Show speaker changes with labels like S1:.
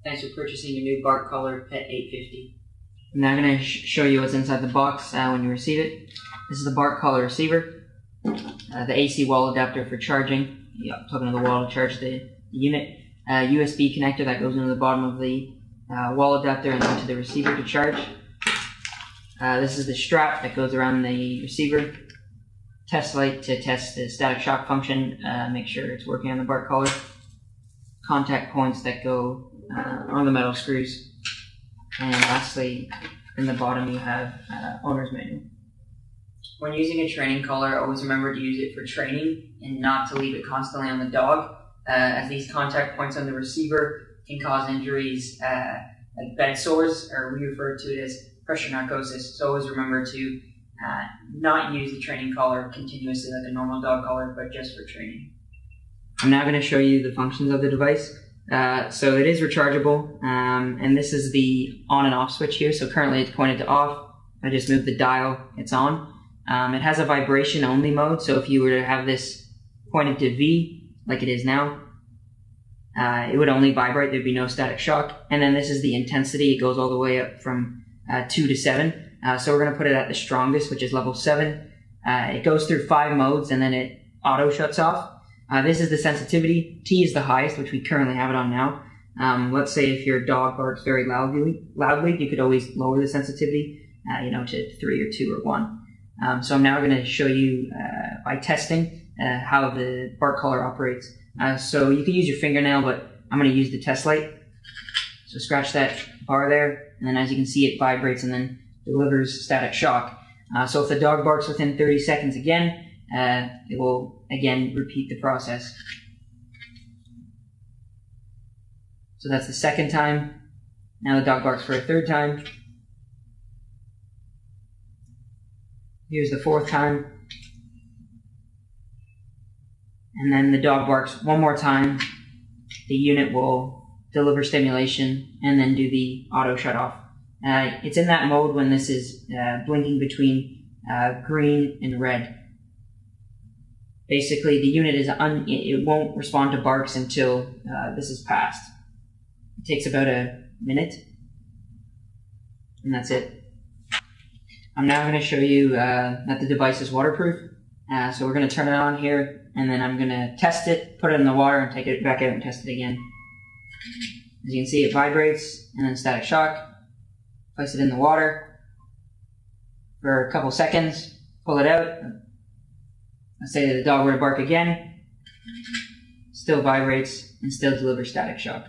S1: Thanks for purchasing your new bark collar PET850.
S2: I'm now going to show you what's inside the box when you receive it. This is the bark collar receiver, the AC wall adapter for charging. Plug into the wall to charge the unit. USB connector that goes into the bottom of the wall adapter and into the receiver to charge. This is the strap that goes around the receiver. Test light to test the static shock function, make sure it's working on the bark collar. Contact points that go on the metal screws. And lastly, in the bottom you have owner's manual.
S1: When using a training collar, always remember to use it for training and not to leave it constantly on the dog, as these contact points on the receiver can cause injuries like bed sores, or we refer to it as pressure narcosis. So always remember to not use the training collar continuously like a normal dog collar, but just for training.
S2: I'm now going to show you the functions of the device. So it is rechargeable, and this is the on and off switch here. So currently it's pointed to off. I just move the dial, it's on. It has a vibration only mode, so if you were to have this pointed to V, like it is now, it would only vibrate, there'd be no static shock. And then this is the intensity, it goes all the way up from 2 to 7. So we're going to put it at the strongest, which is level 7. It goes through 5 modes and then it auto shuts off. This is the sensitivity. T is the highest, which we currently have it on now. Let's say if your dog barks very loudly, you could always lower the sensitivity, to 3 or 2 or 1. So I'm now going to show you by testing how the bark collar operates. So you can use your fingernail, but I'm going to use the test light. So scratch that bar there, and then as you can see it vibrates and then delivers static shock. So if the dog barks within 30 seconds again, it will again repeat the process. So that's the second time. Now the dog barks for a third time. Here's the fourth time. And then the dog barks one more time. The unit will deliver stimulation and then do the auto shut off. It's in that mode when this is blinking between green and red. Basically, the unit it won't respond to barks until this is passed. It takes about a minute, and that's it. I'm now going to show you that the device is waterproof. So we're going to turn it on here, and then I'm going to test it, put it in the water, and take it back out and test it again. As you can see, it vibrates, and then static shock. Place it in the water for a couple seconds, pull it out. Let's say that the dog were to bark again, still vibrates and still delivers static shock.